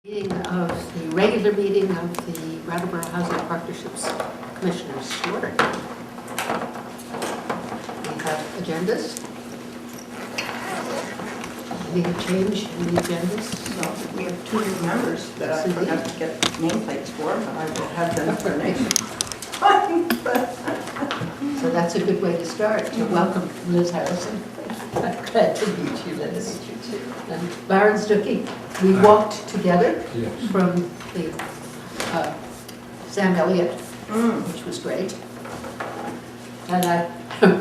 Meeting of the regular meeting of the Brattleboro Housing Partnerships Commissioners to order. We have agendas. Any change in the agendas? No, we have two new members that I forgot to get nameplates for, but I will have them for next time. So that's a good way to start, to welcome Liz Harrison. Glad to meet you, Liz. And Baron Stuckey, we walked together from the Sam Elliott, which was great. And I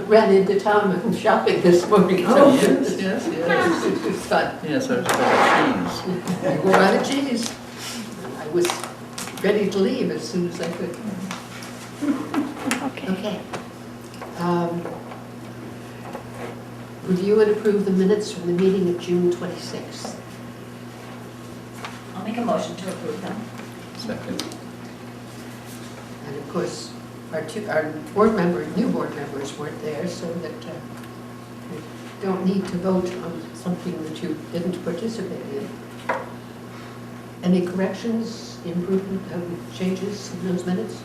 ran into Tom shopping this morning. Oh, yes. It was fun. Yes, I was cheese. I wore out of cheese. I was ready to leave as soon as I could. Okay. Review and approve the minutes from the meeting of June 26th. I'll make a motion to approve them. Second. And of course, our new board members weren't there, so that we don't need to vote on something that you didn't participate in. Any corrections, improvement, changes in those minutes?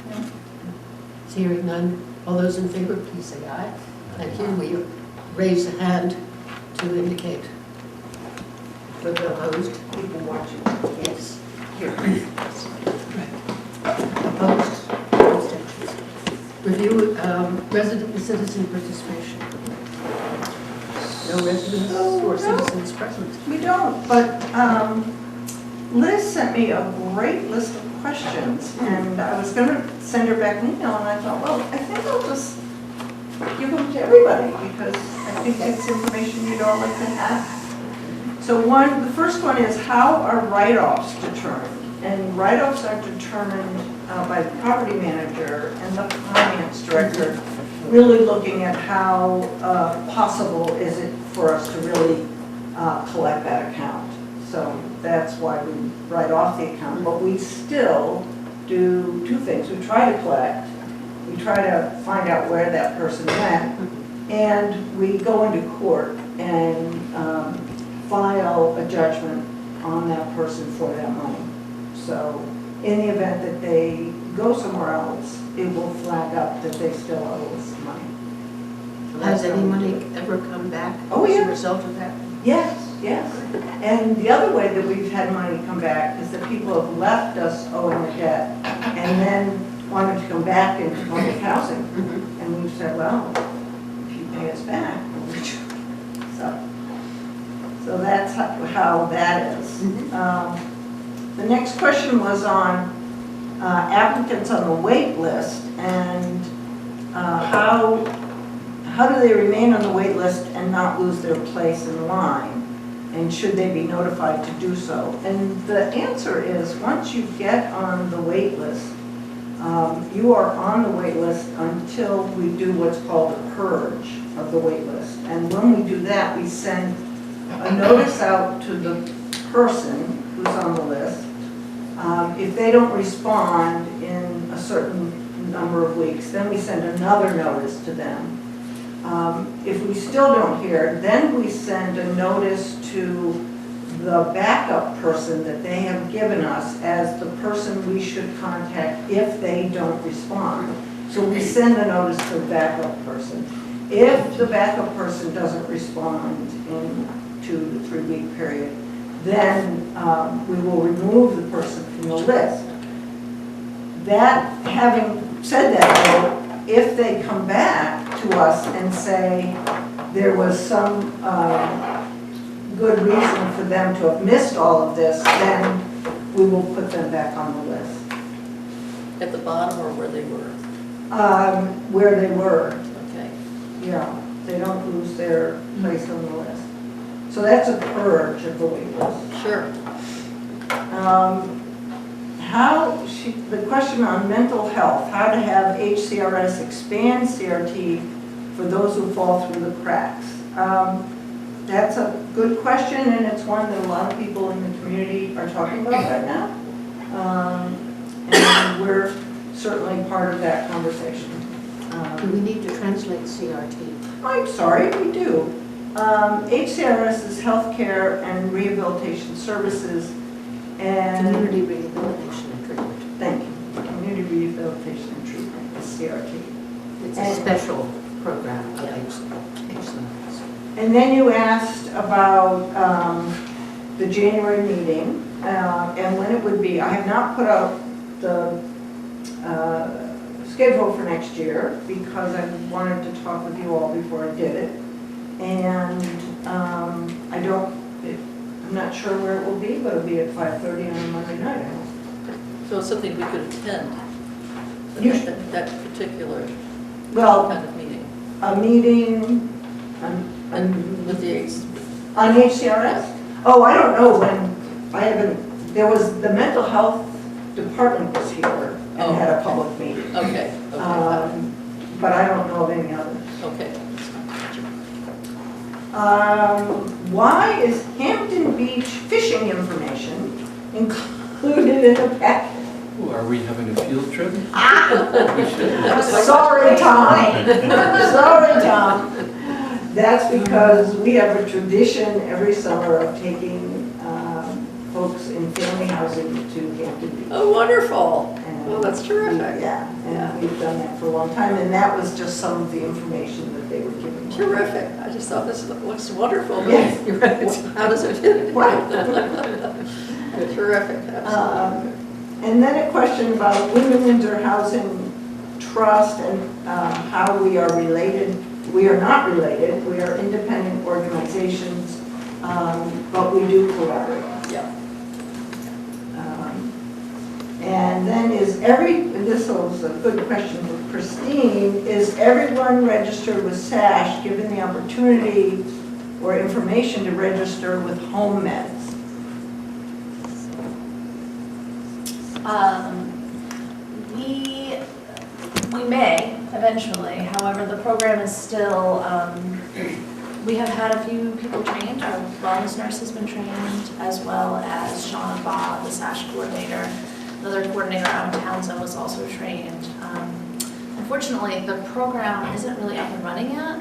No. Hearing none, all those in favor, please say aye. And here we raise a hand to indicate for the opposed. People watching. Yes. Here. Opposed? Abstentions. Review resident and citizen participation. No residents or citizens present. We don't, but Liz sent me a great list of questions, and I was going to send her back an email, and I thought, well, I think I'll just give them to everybody, because I think it's information you'd all like to have. So the first one is, how are write-offs determined? And write-offs are determined by the property manager and the finance director, really looking at how possible is it for us to really collect that account. So that's why we write off the account, but we still do two things. We try to collect, we try to find out where that person went, and we go into court and file a judgment on that person for that money. So in the event that they go somewhere else, it will flag up that they still owe us money. So Has that's any how we money do it. ever come back Oh, as yeah. a result of that? Yes, yes. And the other way that we've had money come back is that people have left us owing a debt and then wanted to come back into public housing. And we've said, well, if you pay us back, so that's how that is. The next question was on applicants on the wait list, and how do they remain on the wait list and not lose their place in line? And should they be notified to do so? And the answer is, once you get on the wait list, you are on the wait list until we do what's called a purge of the wait list. And when we do that, we send a notice out to the person who's on the list. If they don't respond in a certain number of weeks, then we send another notice to them. If we still don't hear, then we send a notice to the backup person that they have given us as the person we should contact if they don't respond. So we send a notice to the backup person. If the backup person doesn't respond in 2 to 3 week period, then we will remove the person from the list. That, having said that, though, if they come back to us and say there was some good reason for them to have missed all of this, then we will put them back on the list. At the bottom or where they were? Where they were, Okay. yeah. They don't lose their place on the list. So that's a purge of the wait list. Sure. The question on mental health, how to have HCRS expand CRT for those who fall through the cracks. That's a good question, and it's one that a lot of people in the community are talking about right now. And we're certainly part of that conversation. Do we need to translate CRT? I'm sorry, we do. HCRS is healthcare and rehabilitation services, and, Community rehabilitation and treatment. thank you, community rehabilitation and treatment, CRT. It's a special program of excellence. And then you asked about the January meeting and when it would be. I have not put out the schedule for next year because I wanted to talk with you all before I did it. And I'm not sure where it will be, but it'll be at 5:30 on a Monday night, I hope. So it's something we could attend, You that particular Well, kind of meeting. a meeting And with the on HCRS? Oh, I don't know when, I haven't, there was, the mental health department was here and had a public meeting. okay, But I don't know of any others. okay. Why is Hampton Beach fishing information included in the packet? Ooh, are we having a field trip? We should. Sorry, Tom. Sorry, Tom. That's because we have a tradition every summer of taking folks in family housing to Hampton Beach. Oh, wonderful. And Well, that's terrific. Yeah, and we've done that for a long time, and that was just some of the information that they were giving. Terrific. I just thought this looks wonderful. but Yes. You're right. How does it fit? Right. Terrific, absolutely. And then a question about Women Windsor Housing Trust and how we are related. We are not related, we are independent organizations, but we do collaborate. Yeah. And then this was a good question for Christine, is everyone registered with SASH given the opportunity or information to register with home meds? We may eventually, however, the program is still, we have had a few people trained. Our wellness nurse has been trained, as well as Shauna Baugh, the SASH coordinator. Another coordinator out in Townsend was also trained. Unfortunately, the program isn't really up and running yet.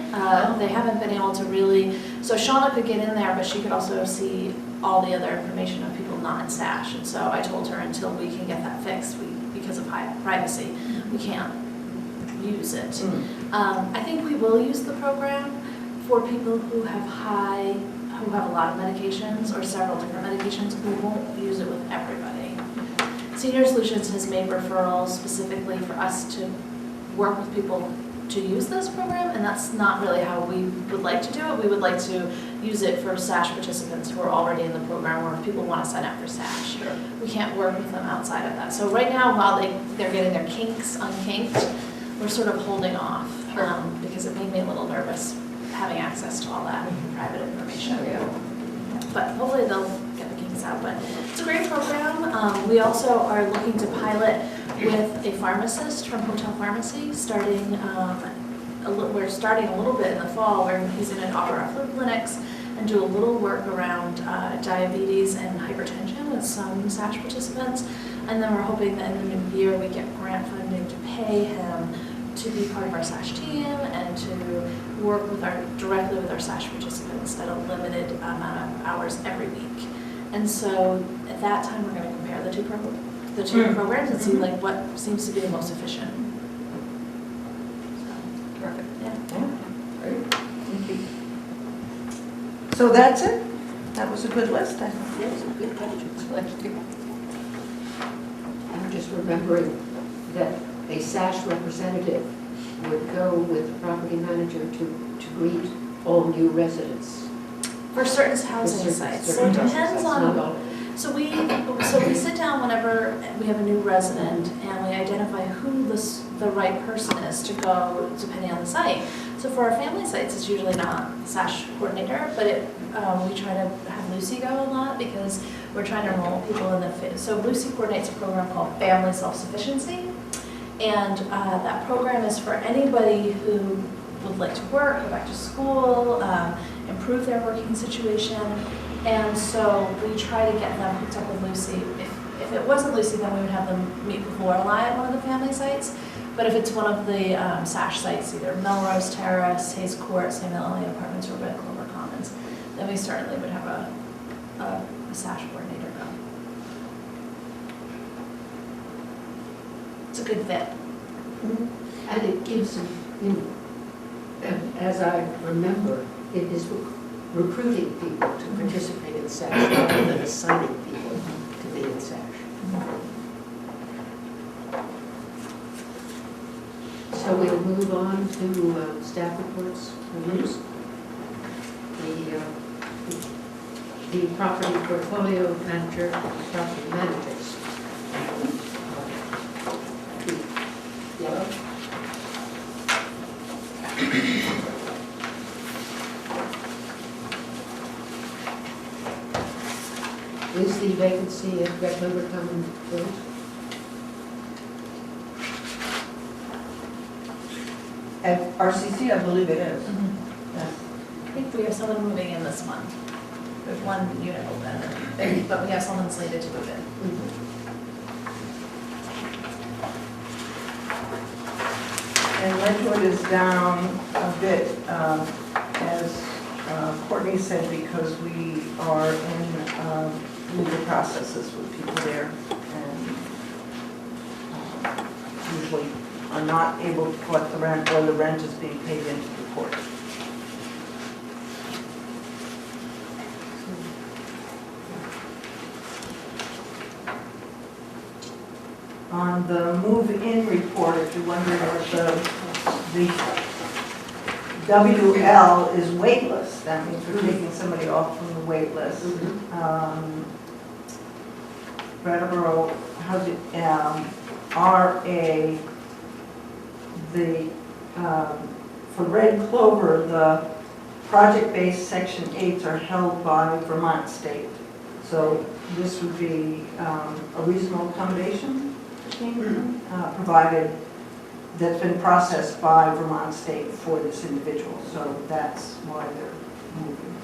They haven't been able to really, so Shauna could get in there, but she could also see all the other information of people not in SASH. And so I told her until we can get that fixed, because of high privacy, we can't use it. I think we will use the program for people who have a lot of medications or several different medications. We won't use it with everybody. Senior Solutions has made referrals specifically for us to work with people to use this program, and that's not really how we would like to do it. We would like to use it for SASH participants who are already in the program, or if people want to sign up for SASH. Sure. We can't work with them outside of that. So right now, while they're getting their kinks unkinked, we're sort of holding off because it made me a little nervous having access to all that private information. But hopefully they'll get the kinks out. But it's a great program. We also are looking to pilot with a pharmacist from Hotel Pharmacy starting, we're starting a little bit in the fall where he's going to offer our flu clinics and do a little work around diabetes and hypertension with some SASH participants. And then we're hoping that in the new year we get grant funding to pay him to be part of our SASH team and to work directly with our SASH participants at a limited amount of hours every week. And so at that time, we're going to compare the two programs and see like what seems to be the most efficient. So, Perfect. yeah. Great. Thank you. So that's it? That was a good list, I think. Yeah, some good questions. Thank you. I'm just remembering that a SASH representative would go with the property manager to greet all new residents. For certain housing sites. So it depends on. So we sit down whenever we have a new resident and we identify who the right person is to go depending on the site. So for our family sites, it's usually not the SASH coordinator, but we try to have Lucy go a lot because we're trying to enroll people in the so Lucy coordinates a program called Family Self-Sufficiency, and that program is for anybody who would like to work, go back to school, improve their working situation. And so we try to get them hooked up with Lucy. If it wasn't Lucy, then we would have them meet with Lorelei at one of the family sites. But if it's one of the SASH sites, either Melrose Terrace, Hayes Court, Samuel Elliott Apartments, or Red Clover Commons, then we certainly would have a SASH coordinator go. It's a good fit. And it gives them, you know, as I remember, it is recruiting people to participate in SASH rather than assigning people to be in SASH. So we'll move on to staff reports for use. The property portfolio manager, property managers. Yellow. Is the vacancy at Brattleboro coming filled? At RCC, I believe it is. I think we have someone moving in this month. There's one unit open, but we have someone slated to move in. And Ledgewood is down a bit, as Courtney said, because we are in legal processes with people there and usually are not able to collect the rent, or the rent is being paid into the court. On the move-in report, if you're wondering what the WL is waitlist, that means we're taking somebody off from the wait list. Brattleboro, RA, for Red Clover, the project-based Section 8s are held by Vermont State. So this would be a reasonable accommodation provided, that's been processed by Vermont State for this individual. So that's why they're moving.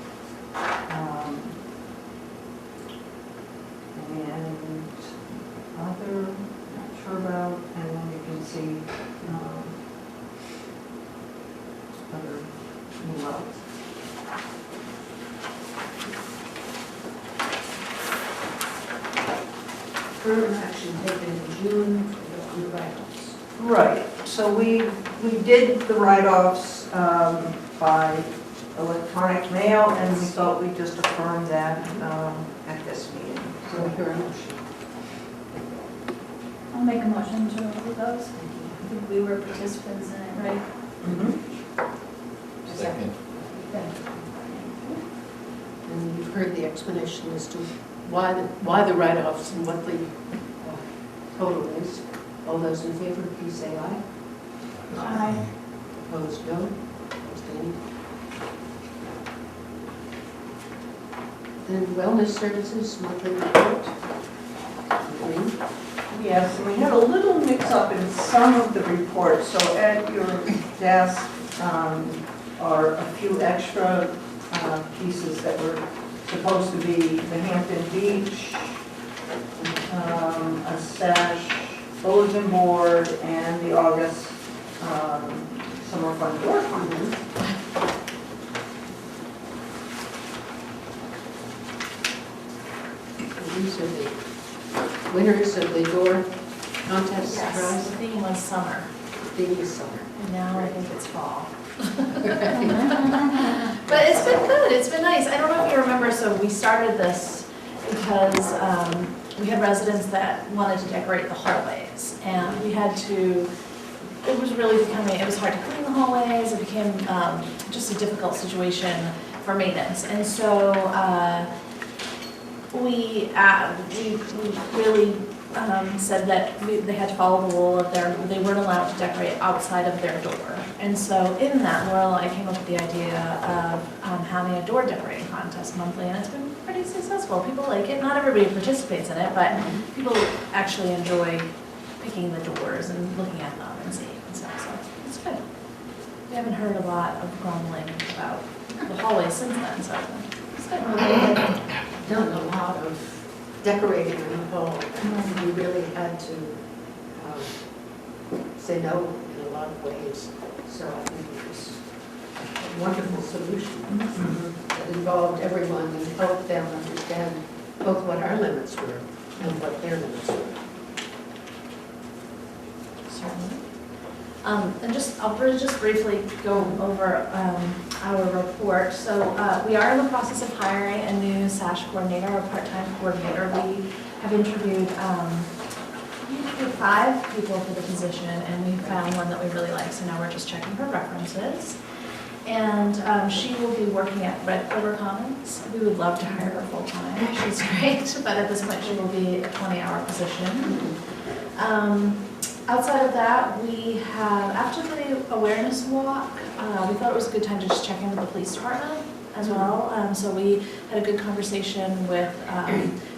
And other, not sure about, and then you can see other new levels. Firm action taken in June for the write-offs. Right, so we did the write-offs by electronic mail, and we thought we'd just affirm that at this meeting. So here a motion. I'll make a motion to approve those. I think we were participants in it, right? Second. And you've heard the explanation as to why the write-offs and what the total is. All those in favor, please say aye. Aye. Opposed, no. Abstained. Then wellness services monthly report. Green. Yes, and we had a little mix-up in some of the reports, so at your desk are a few extra pieces that were supposed to be the Hampton Beach, a SASH bulletin board, and the August summer fun door fund. These are the winners of the door contest Yes, prize. the theme was summer, Theme is summer. and now I think it's fall. But it's been good, it's been nice. I don't know if you remember, so we started this because we had residents that wanted to decorate the hallways. And we had to, it was really becoming, it was hard to clean the hallways. It became just a difficult situation for maintenance. And so we really said that they had to follow the rule of they weren't allowed to decorate outside of their door. And so in that, I came up with the idea of having a door decorating contest monthly, and it's been pretty successful. People like it. Not everybody participates in it, but people actually enjoy picking the doors and looking at them and seeing and stuff. So it's good. We haven't heard a lot of grumbling about the hallways since then, so it's good. I've done a lot of decorating in the hall. We really had to say no in a lot of ways. So I think it was wonderful solution that involved everyone and helped them understand both what our limits were and what their limits were. Certainly. And I'll just briefly go over our report. So we are in the process of hiring a new SASH coordinator, a part-time coordinator. We have interviewed 5 people for the position, and we found one that we really like, so now we're just checking her references. And she will be working at Brattleboro Commons. We would love to hire her full-time. She's great, but at this point she will be a 20-hour position. Outside of that, we have, after the awareness walk, we thought it was a good time to just check in with the police department as well. So we had a good conversation with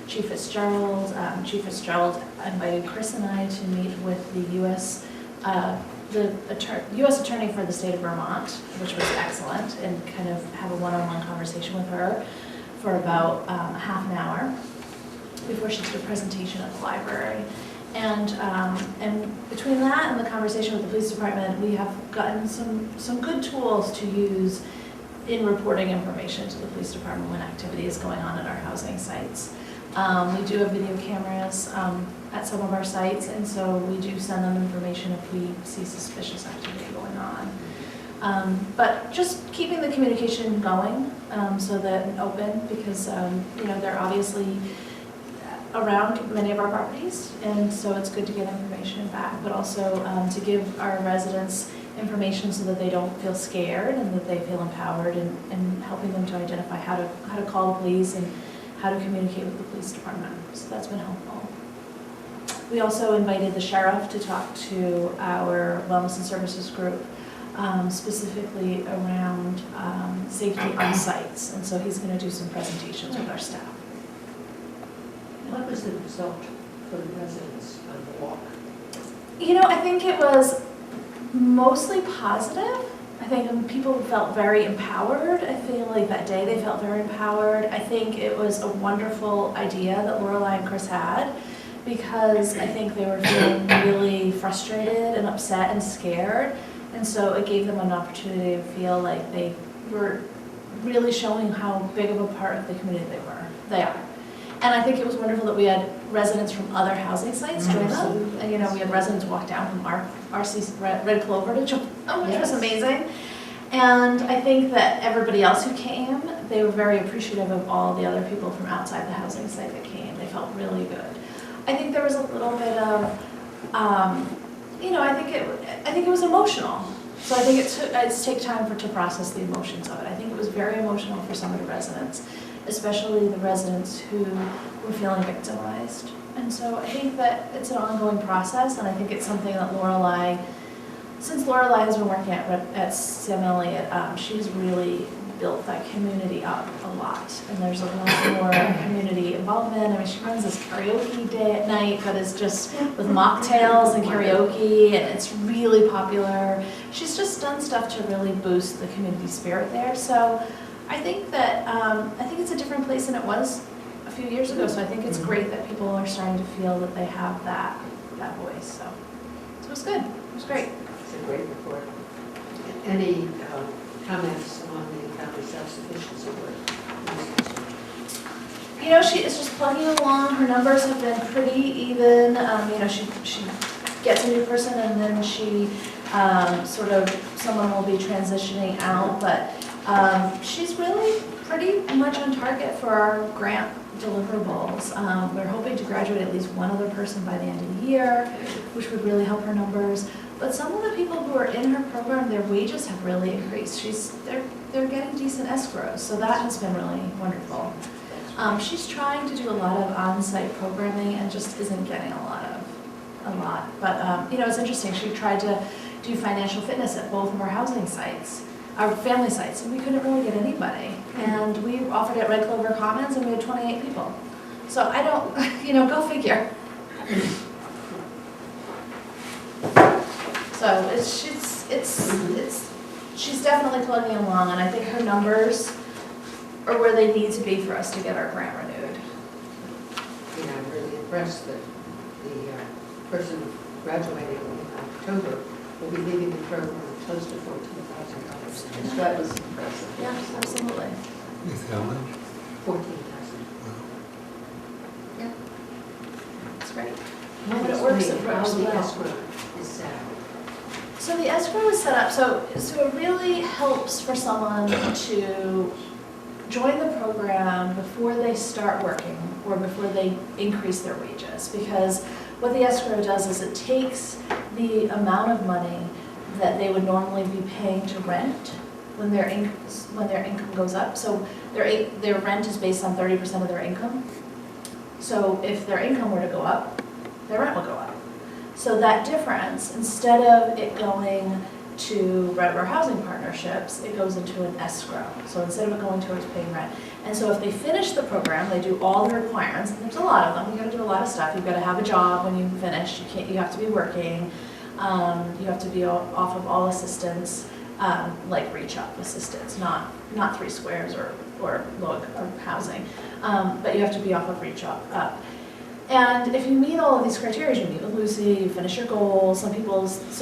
Chief Fitzgerald. Chief Fitzgerald invited Chris and I to meet with the U.S. Attorney for the state of Vermont, which was excellent, and kind of have a one-on-one conversation with her for about half an hour before she did a presentation at the library. And between that and the conversation with the police department, we have gotten some good tools to use in reporting information to the police department when activity is going on at our housing sites. We do have video cameras at some of our sites, and so we do send them information if we see suspicious activity going on. But just keeping the communication going so that and open, because they're obviously around many of our properties, and so it's good to get information back, but also to give our residents information so that they don't feel scared and that they feel empowered, and helping them to identify how to call the police and how to communicate with the police department. So that's been helpful. We also invited the sheriff to talk to our wellness and services group, specifically around safety on sites, and so he's going to do some presentations with our staff. What was the result for the residents on the walk? I think it was mostly positive. I think people felt very empowered. I feel like that day they felt very empowered. I think it was a wonderful idea that Lorelei and Chris had, because I think they were feeling really frustrated and upset and scared. And so it gave them an opportunity to feel like they were really showing how big of a part of the community they are. And I think it was wonderful that we had residents from other housing sites join them. And we had residents walk down from our RC Red Clover to join them, which was amazing. And I think that everybody else who came, they were very appreciative of all the other people from outside the housing site that came. They felt really good. I think there was a little bit of, I think it was emotional. So I think it's take time to process the emotions of it. I think it was very emotional for some of the residents, especially the residents who were feeling victimized. And so I think that it's an ongoing process, and I think it's something that since Lorelei has been working at Sam Elliott, she's really built that community up a lot. And there's a lot more community involvement. I mean, she runs this karaoke day at night, but it's just with mocktails and karaoke, and it's really popular. She's just done stuff to really boost the community spirit there. So I think that it's a different place than it was a few years ago. So I think it's great that people are starting to feel that they have that voice. So it was good. It was great. It's a great report. Any comments on the family self-sufficiency work? She is just plugging along. Her numbers have been pretty even. She gets a new person, and then she someone will be transitioning out, but she's really pretty much on target for our grant deliverables. We're hoping to graduate at least one other person by the end of the year, which would really help her numbers. But some of the people who are in her program, their wages have really increased. They're getting decent escrows, so that has been really wonderful. She's trying to do a lot of on-site programming and just isn't getting a lot. But it's interesting. She tried to do financial fitness at both of our housing sites, our family sites, and we couldn't really get anybody. And we offered at Red Clover Commons, and we had 28 people. So I don't, go figure. So she's definitely plugging along, and I think her numbers are where they need to be for us to get our grant renewed. I'm really impressed that the person graduating in October we'll be leaving the program with close to $14,000. That was impressive. Yeah, absolutely. With how much? 14,000. It's great. Now But it explain works, it how works the well. escrow is set up. So the escrow is set up, so it really helps for someone to join the program before they start working or before they increase their wages. Because what the escrow does is it takes the amount of money that they would normally be paying to rent when their income goes up. So their rent is based on 30% of their income. So if their income were to go up, their rent will go up. So that difference, instead of it going to Brattleboro Housing Partnerships, it goes into an escrow. So instead of it going towards paying rent. And so if they finish the program, they do all the requirements, and there's a lot of them, you gotta do a lot of stuff. You've gotta have a job when you finish, you have to be working, you have to be off of all assistance, like reach up assistance, not 3 squares or low or housing, but you have to be off of reach up. And if you meet all of these criteria, you meet with Lucy, you finish your goals, so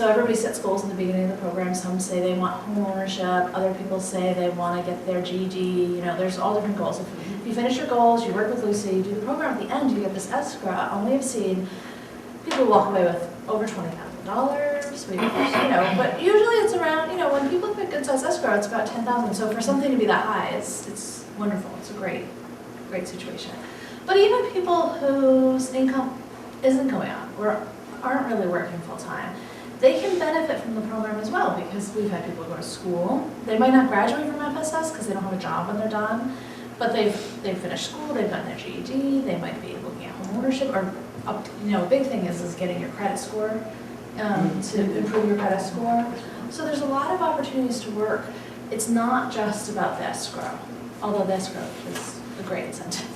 everybody sets goals in the beginning of the program. Some say they want home ownership, other people say they want to get their GED, there's all different goals. If you finish your goals, you work with Lucy, you do the program, at the end you get this escrow, and we have seen people walk away with over $20,000, but usually it's around, when people pick good size escrow, it's about $10,000. So for something to be that high, it's wonderful, it's a great situation. But even people whose income isn't going up or aren't really working full-time, they can benefit from the program as well, because we've had people go to school. They might not graduate from FSS because they don't have a job when they're done, but they've finished school, they've gotten their GED, they might be looking at home ownership, or a big thing is getting your credit score, to improve your credit score. So there's a lot of opportunities to work. It's not just about the escrow, although the escrow is a great incentive.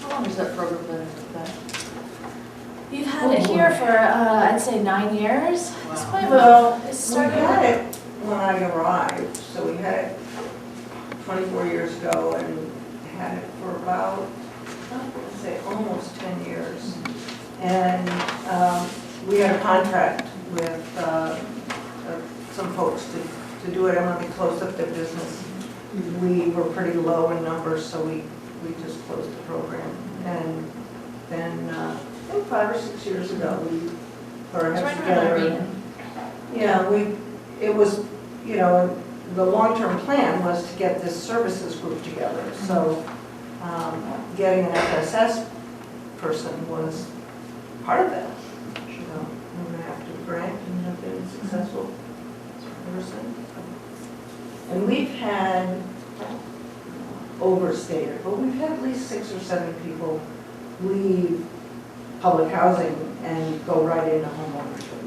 How long has that program been in effect? You've had it here for, I'd say 9 years. It's Wow. quite Well, it we started. had it when I arrived, so we had it 24 years ago and had it for about, I'd say, almost 10 years. And we had a contract with some folks to do it, and when they closed up their business, we were pretty low in numbers, so we just closed the program. And then, I think 5 or 6 years ago, we put our It's heads right around our together. meeting. Yeah, it was, the long-term plan was to get this services group together. So getting an FSS person was part of that. We're going to have to grant and have been a successful person. And we've had, overstated, but we've had at least 6 or 7 people leave public housing and go right into home ownership,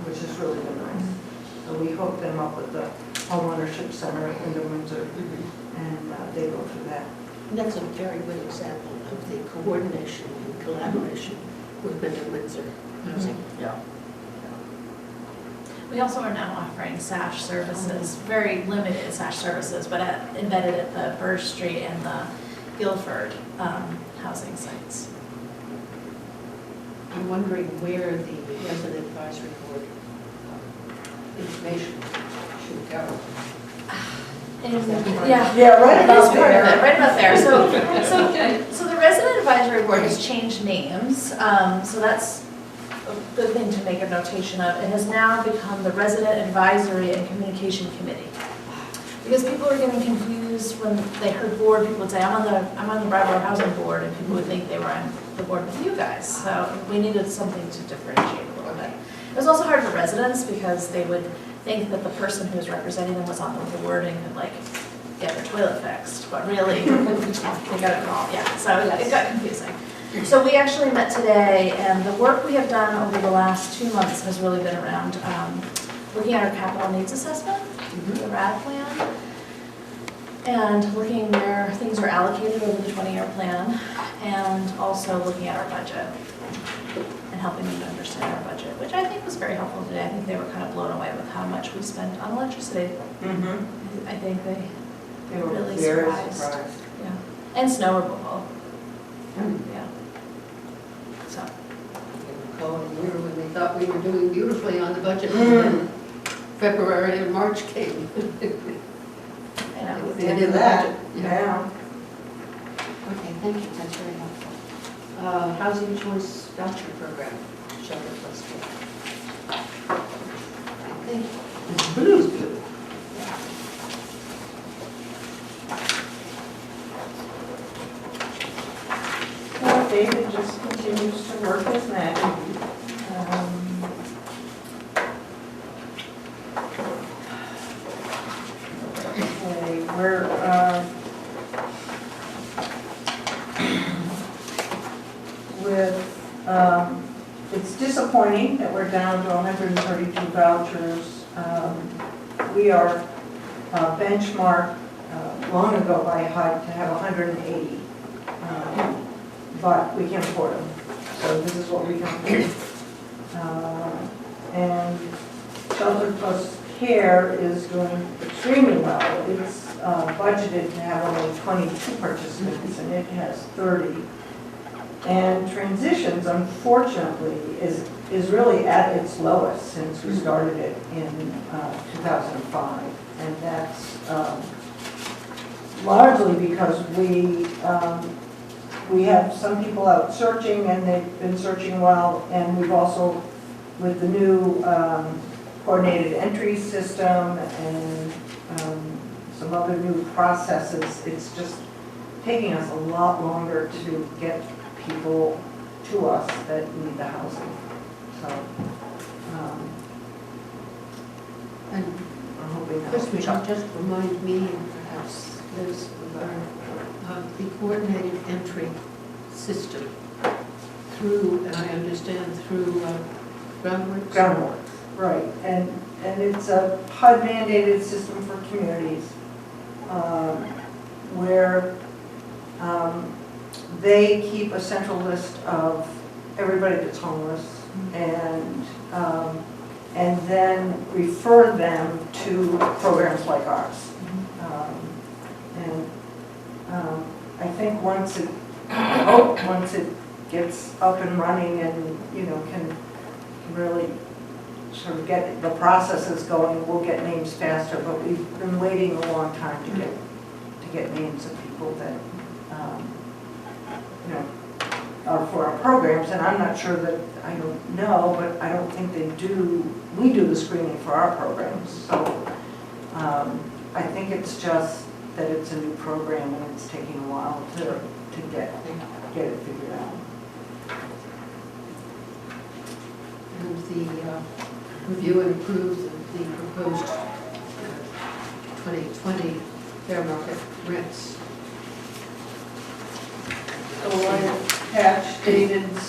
which has really been nice. So we hooked them up with the home ownership center in Windsor, and they go through that. And that's a very good example of the coordination and collaboration with Windsor Housing. Yeah. We also are now offering SASH services, very limited SASH services, but embedded at the Burr Street and the Guilford housing sites. I'm wondering where the resident advisory board information should go. Yeah. Yeah, right That is about part of it, there. right about there. So the resident advisory board has changed names, so that's a good thing to make a notation of. It has now become the Resident Advisory and Communication Committee. Because people were getting confused when they heard board, people would say, I'm on the Brattleboro Housing Board, and people would think they were on the board with you guys. So we needed something to differentiate a little bit. It was also hard for residents because they would think that the person who was representing them was on the board and could get their toilet fixed, but really, they got it wrong, yeah, so it got confusing. So we actually met today, and the work we have done over the last 2 months has really been around looking at our capital needs assessment, the RAD plan, and looking where things are allocated over the 20-year plan, and also looking at our budget and helping them to understand our budget, which I think was very helpful today. I think they were kind of blown away with how much we spent on electricity. I think They were really very surprised. Yeah, and snow removal. Yeah. So, We thought we were doing beautifully on the budget, and then February and March came. I know. At the end of that, Yeah. yeah. Okay, thank you, that's very helpful. Housing Choice Voucher Program, Shelter Plus Care. I think it's blue. Well, David just continues to work his magic. Okay, we're, it's disappointing that we're down to 132 vouchers. We are benchmarked long ago by HUD to have 180. But we can't afford them, so this is what we can afford. And Shelter Plus Care is doing extremely well. It's budgeted to have only 22 participants, and it has 30. And Transitions, unfortunately, is really at its lowest since we started it in 2005. And that's largely because we have some people out searching, and they've been searching well, and we've also, with the new coordinated entry system and some other new processes, it's just taking us a lot longer to get people to us that need the housing. So, And I'm hoping that Chris, will would you help. just remind me, and perhaps Liz, of the coordinated entry system through, and I understand through Groundworks? Groundwork, right, and it's a HUD mandated system for communities, where they keep a central list of everybody that's homeless, and then refer them to programs like ours. I think once it gets up and running and, can really sort of get the processes going, we'll get names faster, but we've been waiting a long time to get names of people that, are for our programs, and I'm not sure that, I don't know, but I don't think we do the screening for our programs, so I think it's just that it's a new program and it's taking a while to get it figured out. And the review and approve the proposed 2020 fair market rents. So I attached David's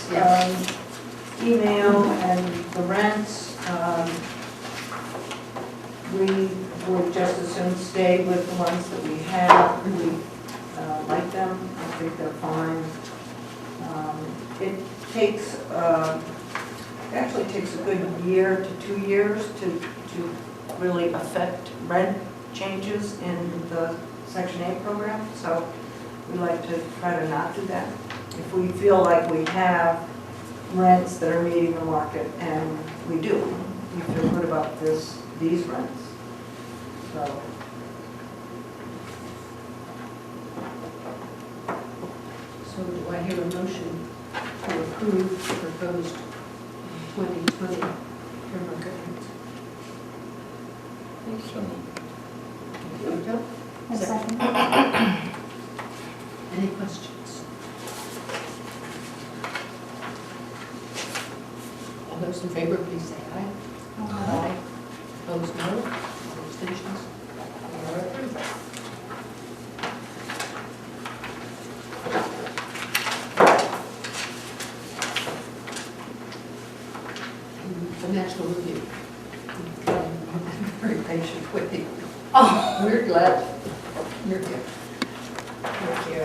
email and the rents. We would just as soon stay with the ones that we have. We like them. I think they're fine. It actually takes a good year to 2 years to really affect rent changes in the Section 8 program. So we like to try to not do that. If we feel like we have rents that are meeting the market, and we do, we feel good about these rents. So do I hear a motion to approve the proposed 2020 fair market rents? So, There we go. A second. Any questions? All those in favor, please say aye. Aye. Opposed, no. All abstentions? They are approved. Financial review. I'm very patient with you. Oh, We're glad you're here. thank you.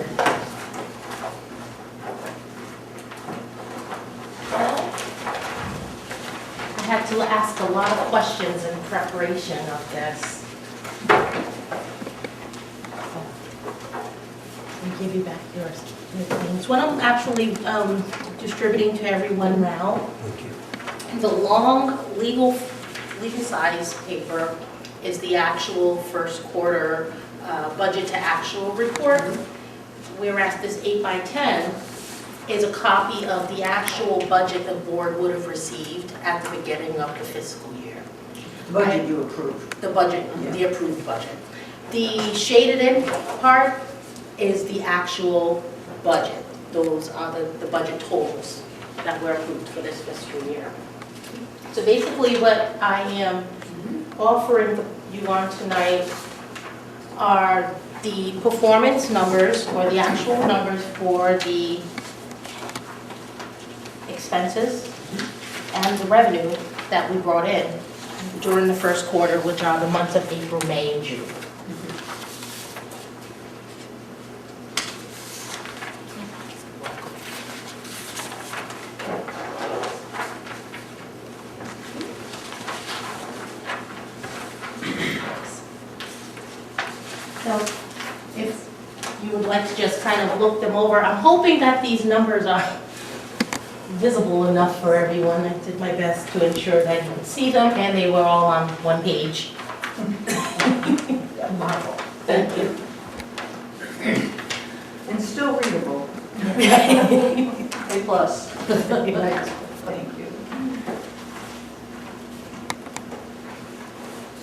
I had to ask a lot of questions in preparation of this. I'll give you back your things. What I'm actually distributing to everyone now thank you. The long legal size paper is the actual first quarter budget to actual report, whereas this 8x10 is a copy of the actual budget the board would have received at the beginning of the fiscal year. Budget you approved. The budget, the approved budget. The shaded in part is the actual budget. Those are the budget totals that were approved for this fiscal year. So basically what I am offering you on tonight are the performance numbers, or the actual numbers for the expenses and the revenue that we brought in during the first quarter, which are the months of April, May, and June. So if you would like to just kind of look them over, I'm hoping that these numbers are visible enough for everyone. I did my best to ensure that you could see them, and they were all on one page. Marvel. Thank you. And still readable. A plus. Thank you.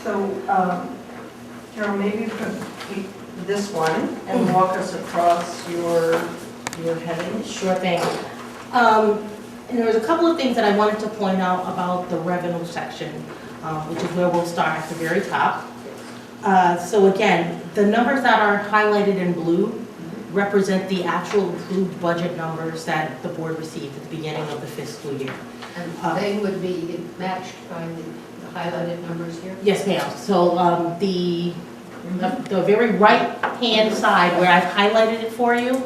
So, Carol, maybe you could keep this one and walk us across your headings. Sure thing. And there was a couple of things that I wanted to point out about the revenue section, which is where we'll start at the very top. So again, the numbers that are highlighted in blue represent the actual approved budget numbers that the board received at the beginning of the fiscal year. And they would be matched by the highlighted numbers here? Yes, ma'am. So the very right-hand side where I've highlighted it for you,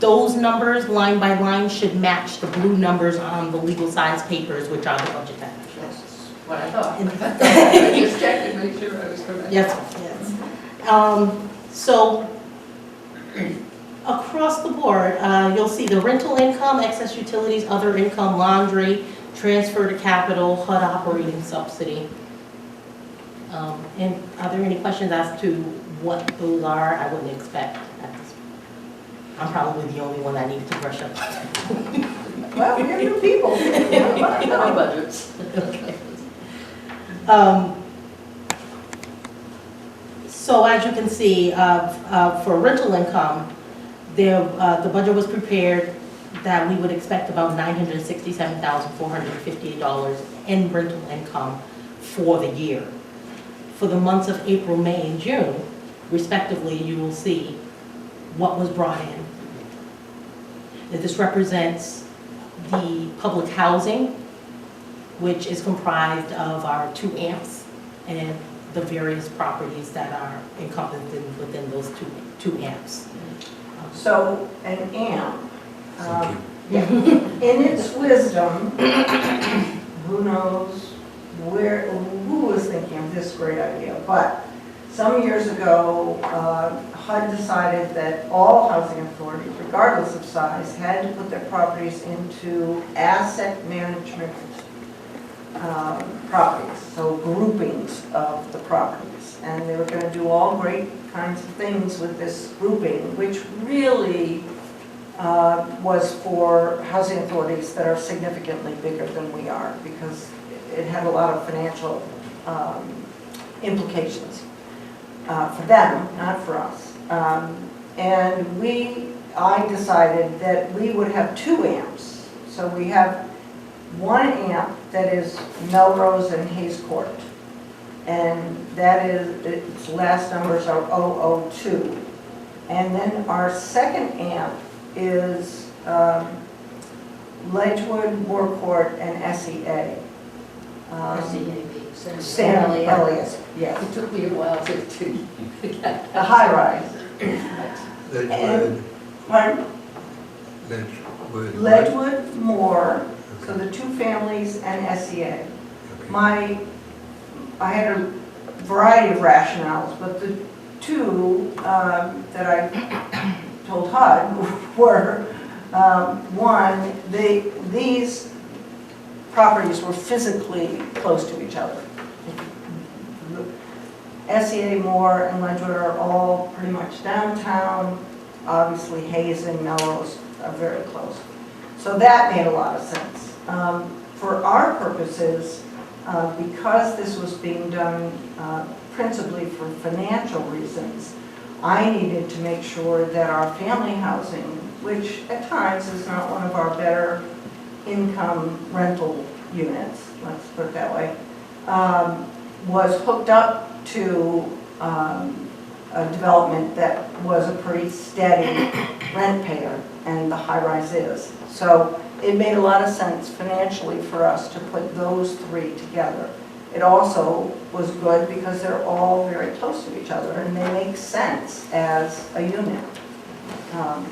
those numbers line by line should match the blue numbers on the legal size papers, which are the budget package. That's what I thought. I just checked to make sure I was correct. Yes, so across the board, you'll see the rental income, excess utilities, other income, laundry, transfer to capital, HUD operating subsidy. And are there any questions as to what those are? I wouldn't expect at this. I'm probably the only one that needs to brush up. Well, we're new people. No budgets. Okay. So as you can see, for rental income, the budget was prepared that we would expect about $967,458 in rental income for the year. For the months of April, May, and June, respectively, you will see what was brought in. This represents the public housing, which is comprised of our 2 amps and the various properties that are encompassed within those two amps. So an amp, Thank in its wisdom, who knows who was thinking of this great idea, but some years ago, HUD decided that all housing authorities, regardless of size, had to put their properties into asset management properties, so groupings of the properties. And they were going to do all great kinds of things with this grouping, which really was for housing authorities that are significantly bigger than we are, because it had a lot of financial implications for them, not for us. And I decided that we would have 2 amps. So we have 1 amp that is Melrose and Hayes Court. And that is, its last numbers are 002. And then our second amp is Ledgewood, Warcourt, and SEA. Sam Elliott, yes. It took me a while to get The high rise. Ledgewood, Pardon? Ledgewood. Ledgewood, Moore, so the 2 families, and SEA. Okay. I had a variety of rationales, but the 2 that I told HUD were, one, these properties were physically close to each other. SEA, Moore, and Ledgewood are all pretty much downtown. Obviously, Hayes and Melrose are very close. So that made a lot of sense. For our purposes, because this was being done principally for financial reasons, I needed to make sure that our family housing, which at times is not one of our better income rental units, let's put it that way, was hooked up to a development that was a pretty steady rent payer, and the high-rise is. So it made a lot of sense financially for us to put those three together. It also was good because they're all very close to each other and they make sense as a unit.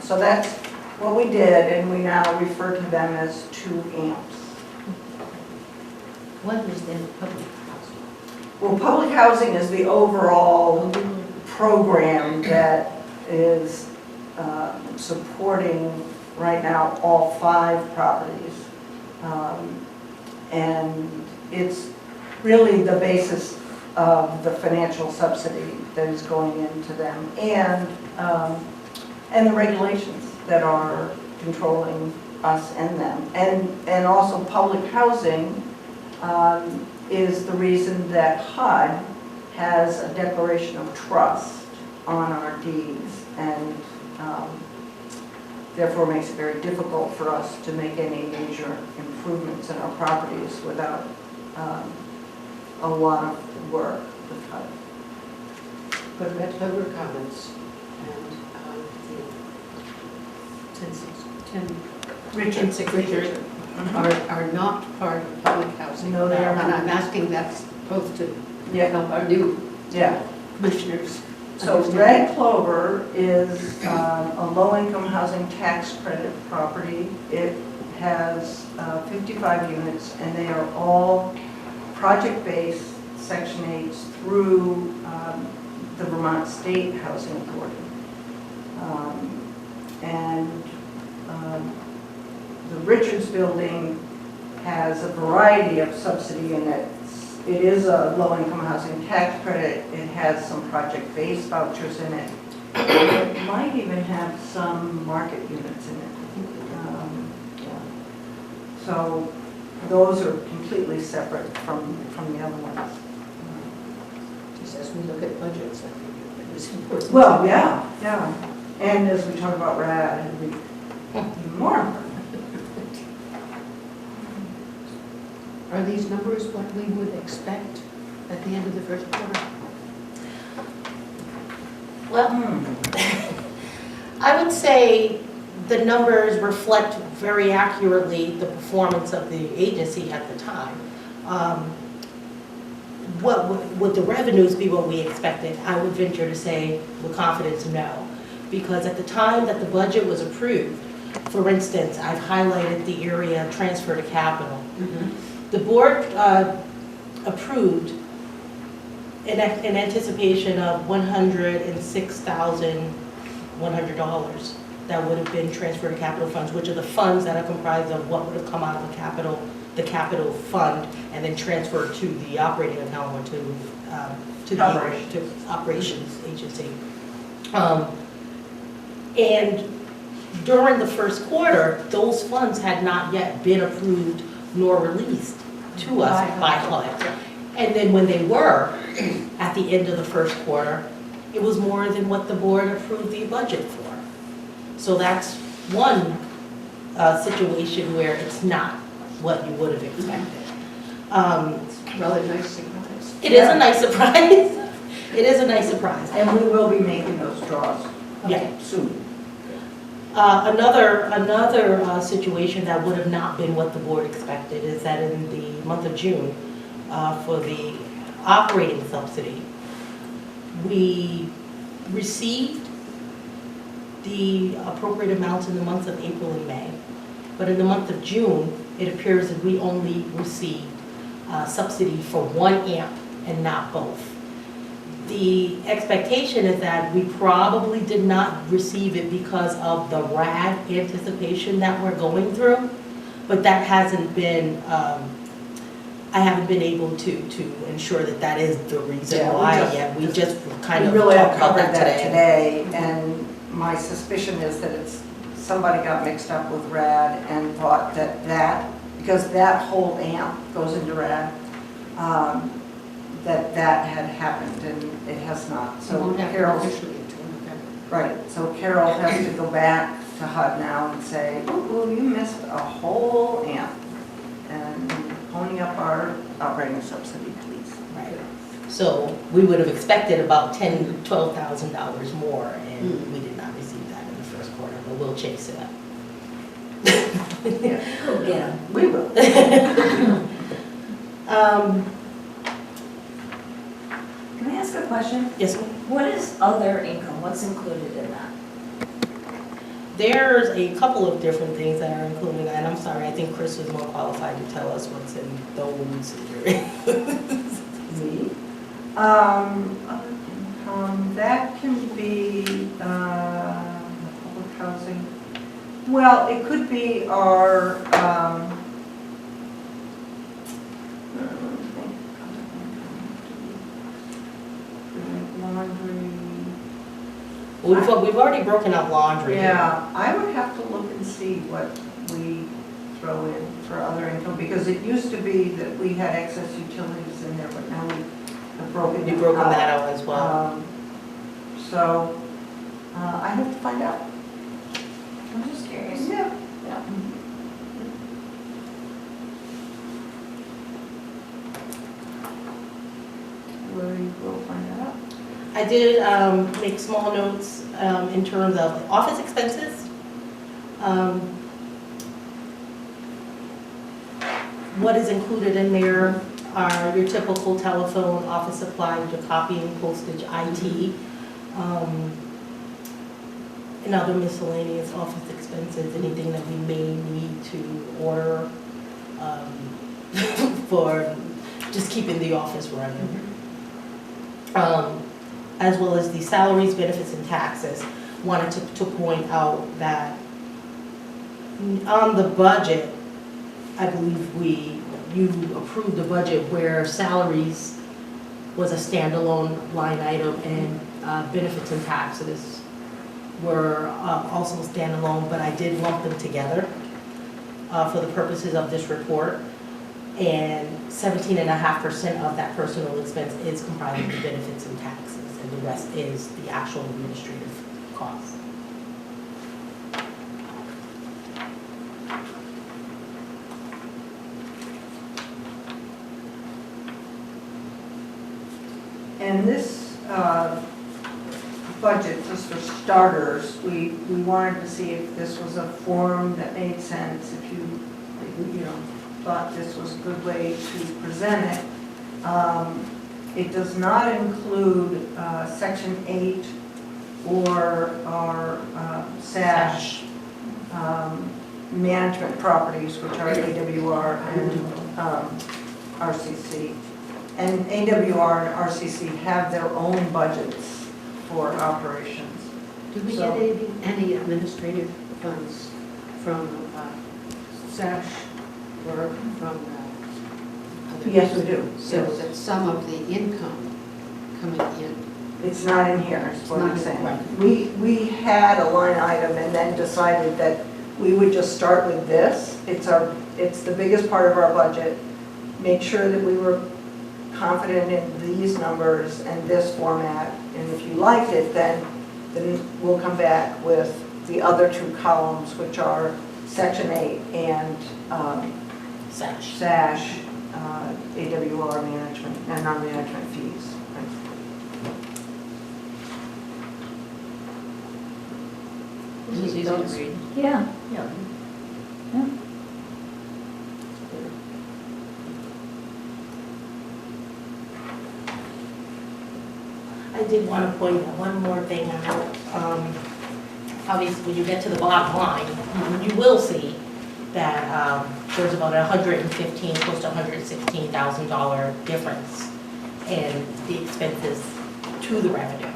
So that's what we did, and we now refer to them as 2 amps. What is then public housing? Well, public housing is the overall program that is supporting right now all 5 properties. And it's really the basis of the financial subsidy that is going into them, and the regulations that are controlling us and them. And also public housing is the reason that HUD has a declaration of trust on our deeds, and therefore makes it very difficult for us to make any major improvements in our properties without a lot of work with HUD. But Brattleboro Commons and Richard. are not part of public housing. No, they are And not. I'm asking that's both to Yeah, help our new yeah. commissioners. So understand. Red Clover is a low-income housing tax credit property. It has 55 units, and they are all project-based Section 8s through the Vermont State Housing Authority. And the Richards Building has a variety of subsidy units. It is a low-income housing tax credit. It has some project-based vouchers in it. It might even have some market units in it. Yeah. So those are completely separate from the other ones. Just as we look at budgets, I think it was important. Well, yeah. And as we talk about RAD, it'd be even more important. Are these numbers what we would expect at the end of the first quarter? Well, I would say the numbers reflect very accurately the performance of the agency at the time. Would the revenues be what we expected? I would venture to say with confidence, no. Because at the time that the budget was approved, for instance, I've highlighted the area of transfer to capital. The board approved in anticipation of $106,100 that would have been transferred to capital funds, which are the funds that are comprised of what would have come out of the capital fund, and then transferred to the operating account or to the operations agency. And during the first quarter, those funds had not yet been approved nor released to us by HUD. And then when they were, at the end of the first quarter, it was more than what the board approved the budget for. So that's one situation where it's not what you would have expected. Rather nice surprise. It is a nice surprise. It is a nice surprise. And we will be making those draws Yeah. soon. Another situation that would have not been what the board expected is that in the month of June, for the operating subsidy, we received the appropriate amounts in the months of April and May. But in the month of June, it appears that we only received subsidy for 1 amp and not both. The expectation is that we probably did not receive it because of the RAD anticipation that we're going through. But that hasn't been, I haven't been able to ensure that that is the reason Yeah, why yet. We just kind We of really have talked about covered that that today. today, and my suspicion is that somebody got mixed up with RAD and thought that, because that whole amp goes into RAD, that had happened, and it has not. It So won't happen Carol's, officially until November. right, so Carol has to go back to HUD now and say, ooh, you missed a whole amp, and pony up our operating subsidy, please. Right. So we would have expected about $10,000 to $12,000 more, and we did not receive that in the first quarter, but we'll chase it up. Go get 'em. We will. Can I ask a question? Yes, ma'am. What is other income? What's included in that? There's a couple of different things that are included, and I'm sorry, I think Chris was more qualified to tell us what's in those. Me? Other income, that can be, public housing. Well, it could be our, laundry. We've already broken out laundry. Yeah, I would have to look and see what we throw in for other income, because it used to be that we had excess utilities in there, but now we have broken You've it broken out. that out as well. So, I have to find out. I'm just curious. Yeah. Yeah. We will find that out. I did make small notes in terms of office expenses. What is included in there are your typical telephone, office supplies, your copying, postage, IT, and other miscellaneous office expenses, anything that we may need to order for just keeping the office running. As well as the salaries, benefits, and taxes. Wanted to point out that on the budget, I believe you approved a budget where salaries was a standalone line item, and benefits and taxes were also standalone, but I did lump them together for the purposes of this report. And 17.5% of that personal expense is comprised of benefits and taxes, and the rest is the actual administrative costs. And this budget, just for starters, we wanted to see if this was a form that made sense, if you thought this was a good way to present it. It does not include Section 8 or our SASH management properties, which are AWR and RCC. And AWR and RCC have their own budgets for operations. Do we So- get any administrative funds from SASH or from other? Yes, we do. So Yes. that some of the income coming in, It's not in here, is what I'm It's not saying. in- We had a line item and then decided that we would just start with this. It's the biggest part of our budget. Make sure that we were confident in these numbers and this format. And if you liked it, then we'll come back with the other two columns, which are Section 8 and SASH. SASH, AWR management, and non-management fees. this is easy to read. Yeah. I did want to point one more thing out. Obviously, when you get to the bottom line, you will see that there's about $115,000, close to $116,000 difference in the expenses to the revenue.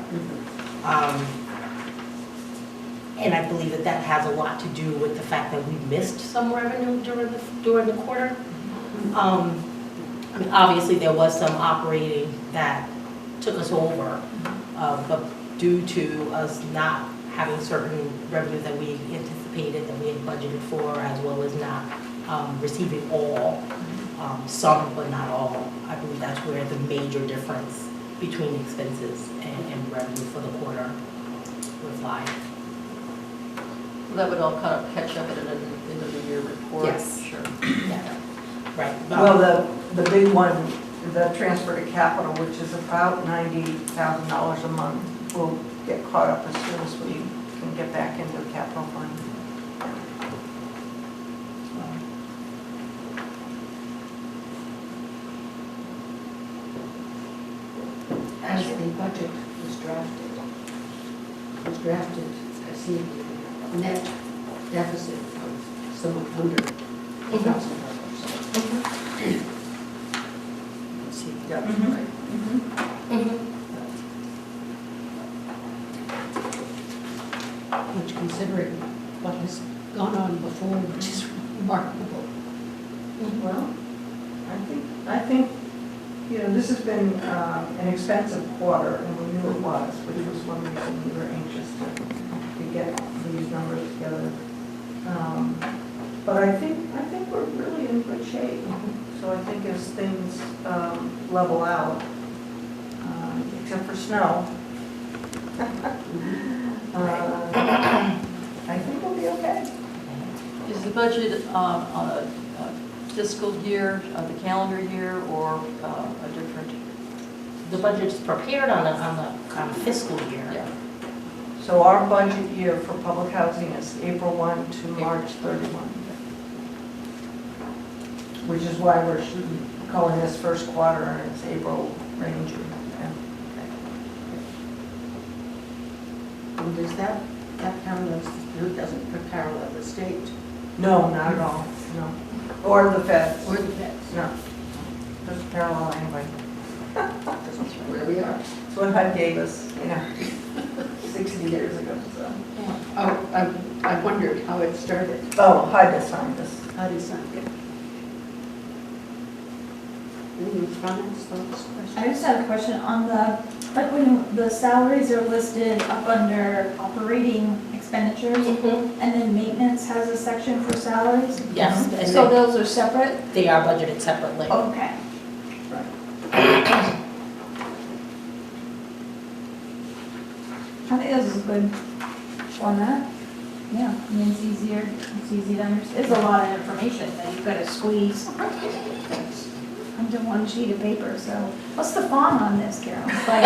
And I believe that that has a lot to do with the fact that we missed some revenue during the quarter. I mean, obviously, there was some operating that took us over, but due to us not having certain revenue that we anticipated, that we had budgeted for, as well as not receiving all, some but not all, I believe that's where the major difference between expenses and revenue for the quarter would lie. That would all kind of catch up at an end of the year report? Yes. Sure. Yeah, right. Well, the big one, the transfer to capital, which is about $90,000 a month, will get caught up as soon as we can get back into the capital fund. As the budget was drafted, I see the net deficit of somewhat under $1,000. Let's see, yeah, right. Which, considering what has gone on before, which is remarkable. Well, I think, you know, this has been an expensive quarter, and we knew it was, which was one reason we were anxious to get these numbers together. But I think we're really in good shape. So I think as things level out, except for snow, I think we'll be okay. Is the budget on a fiscal year, the calendar year, or a different? The budget is prepared on a fiscal year. Yeah. So our budget year for public housing is April 1 to March 31. Which is why we're calling this first quarter, and it's April, May, and June. And does that parallel, doesn't parallel the state No, not at all, no. Or the feds, or the feds? no. Doesn't parallel anybody. That's where we are. It's what HUD gave us, 60 years ago, so. Oh, I wondered how it started. Oh, HUD assigned us. How do you sign it? Any comments, thoughts, questions? I just had a question on like when the salaries are listed up under operating expenditures, and then maintenance has a section for salaries? Yes, and So those are separate? they are budgeted separately. Okay. I think this is a good format. Yeah, I mean, it's easy to understand. It's a lot of information that you've got to squeeze into one sheet of paper, so. What's the font on this, Carol? It's like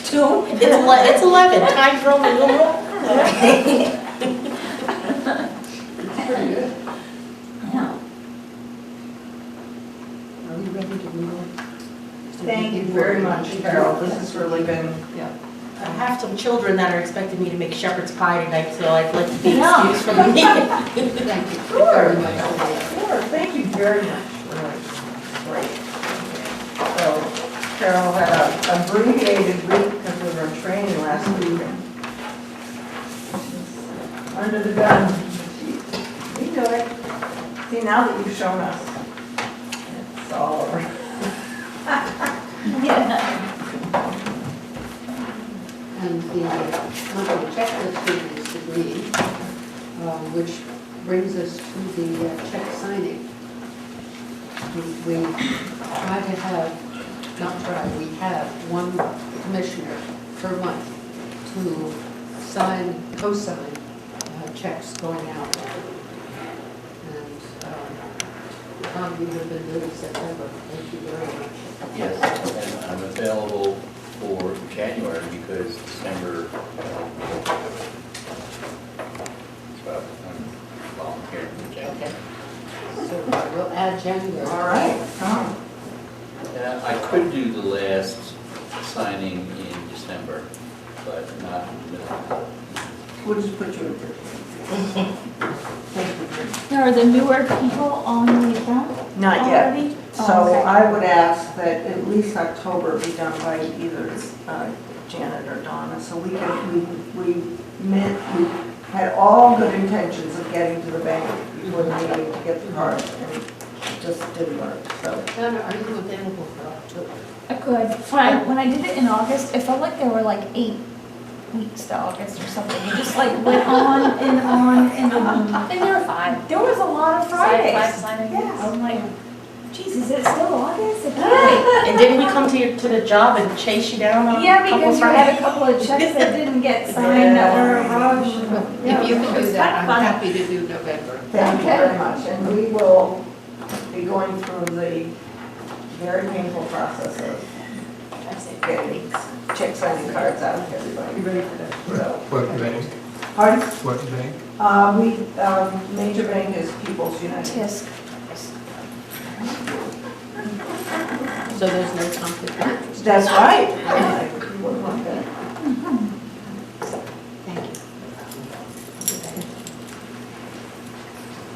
2, it's 11, Times Roman numeral. It's pretty good. Yeah. Are we ready to move on? Thank you very much, Carol. This has really been, Yeah. I have some children that are expecting me to make shepherd's pie tonight, so I'd like to be Yeah. excused from the meeting. Thank you very much. sure, thank you very much. Really great. So Carol had an abbreviated week because we were in training last week. Under the gun. We do it. See, now that you've shown us, it's all over. And the monthly checklist is agreed, which brings us to the check signing. We try to have, not try, we have one commissioner per month to sign, co-sign checks going out. And Tom, you have been doing September. Thank you very much. Yes, and I'm available for January because December, so I'm volunteering for January. So we'll add January. All right. I could do the last signing in December, but not in the middle. We'll just put you in first. Now, are the newer people on the account Not yet. already? So Oh, okay. I would ask that at least October be done by either Janet or Donna, so we can, we had all good intentions of getting to the bank before the meeting to get the cards, and it just didn't work, so. Donna, are you available for October? I could. When I did it in August, it felt like there were like 8 weeks to August or something. It just like went on and on and on. I think there were 5. There was a lot of Fridays. 5 signing days. Yeah, I'm like, geez, is it still August? It can't And didn't we come to the job and chase you down on be. a Yeah, couple because of you had Fridays? a couple of checks that didn't get signed that were a rush. Yeah, If you it can was do that, kind of I'm fun. happy to do November. Thank you very much, and we will be going through the very painful process of getting check signing cards out to everybody. You ready for that? So, What bank? pardon? What bank? Major bank is People's United. Tisk. So there's no conflict of interest. That's right. I wouldn't want that. Thank you.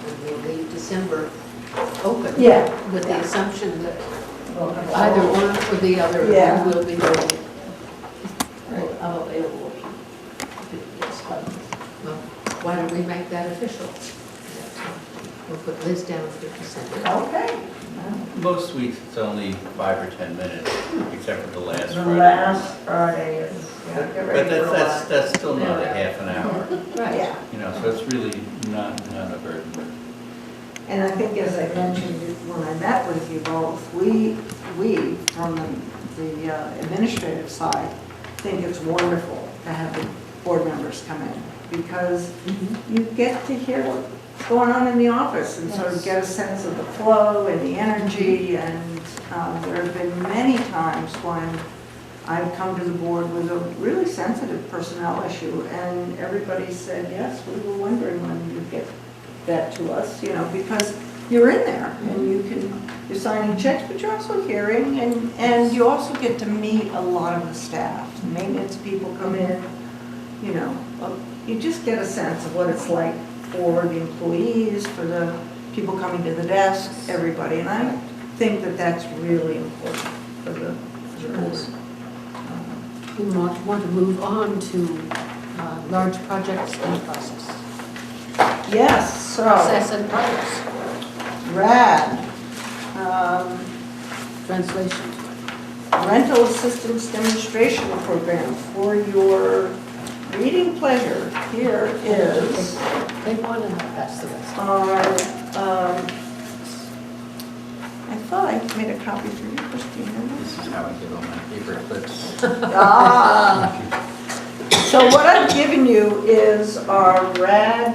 And we'll leave December open. Yeah. With the assumption that We'll have either all- one or the other Yeah. will be ready. I'm available if it gets done. Well, why don't we make that official? We'll put Liz down for December. Okay. Most weeks, it's only 5 or 10 minutes, except for the last The Friday. last Friday is, yeah, get But ready for a lot. that's still not a half an hour, Right. Yeah, you know, so it's really not a burden. and I think as I mentioned when I met with you both, we from the administrative side think it's wonderful to have the board members come in because you get to hear what's going on in the office and sort of get a sense of the flow and the energy. And there have been many times when I've come to the board with a really sensitive personnel issue and everybody said, yes, we were wondering when you'd get that to us, you know, because you're in there and you're signing checks, but you're also hearing and you also get to meet a lot of the staff. Maintenance people come in, you know, you just get a sense of what it's like for the employees, for the people coming to the desk, everybody. And I think that that's really important for the board. We want to move on to large projects in process. Yes, so, Process and progress, RAD, translation. Rental Assistance Demonstration Program. For your reading pleasure, here is Take one and pass the rest. our, I thought I made a copy for you, Christina. This is how I get all my paper clips. Ah. So what I've given you is our RAD,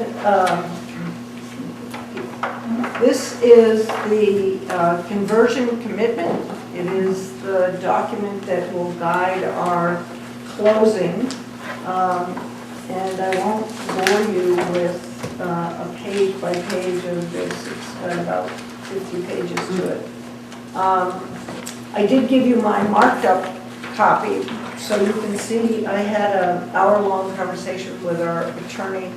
this is the conversion commitment. It is the document that will guide our closing. And I won't bore you with a page by page of this. It's got about 50 pages to it. I did give you my marked up copy, so you can see I had an hour-long conversation with our attorney,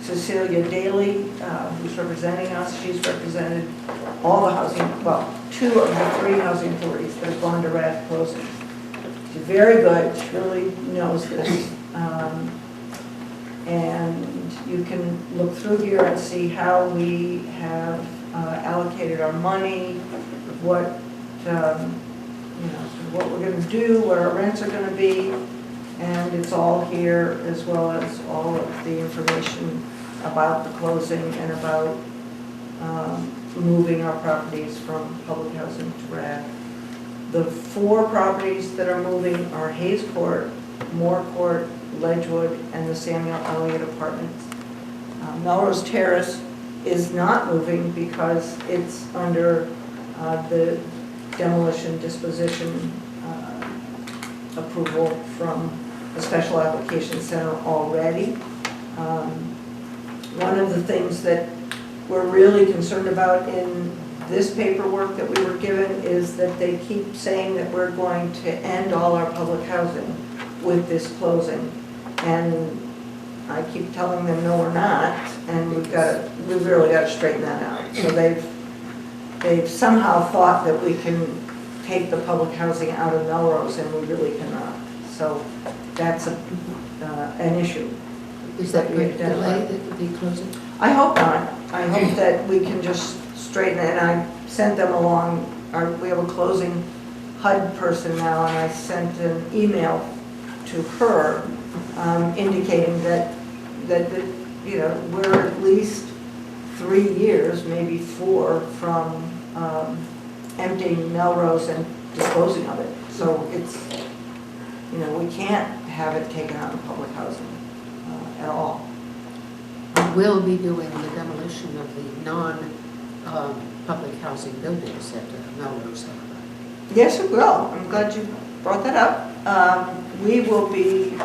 Cecilia Daly, who's representing us. She's represented all the housing, well, 2 of the 3 housing authorities that have gone to RAD closings. She's very good, she really knows this. And you can look through here and see how we have allocated our money, what what we're going to do, what our rents are going to be, and it's all here as well as all of the information about the closing and about moving our properties from public housing to RAD. The 4 properties that are moving are Hayes Court, Moore Court, Ledgewood, and the Samuel Elliott Apartments. Melrose Terrace is not moving because it's under the demolition disposition approval from the Special Application Center already. One of the things that we're really concerned about in this paperwork that we were given is that they keep saying that we're going to end all our public housing with this closing. And I keep telling them, no, we're not, and we've really got to straighten that out. So they've somehow thought that we can take the public housing out of Melrose, and we really cannot. So that's an issue. Is that we going to delay identified. the closing? I hope not. I hope that we can just straighten it, and I sent them along, we have a closing HUD person now, and I sent an email to her indicating that, you know, we're at least 3 years, maybe 4, from emptying Melrose and disposing of it. So it's, you know, we can't have it taken out of public housing at all. We will be doing the demolition of the non-public housing buildings at Melrose. Yes, it will. I'm glad you brought that up. We will be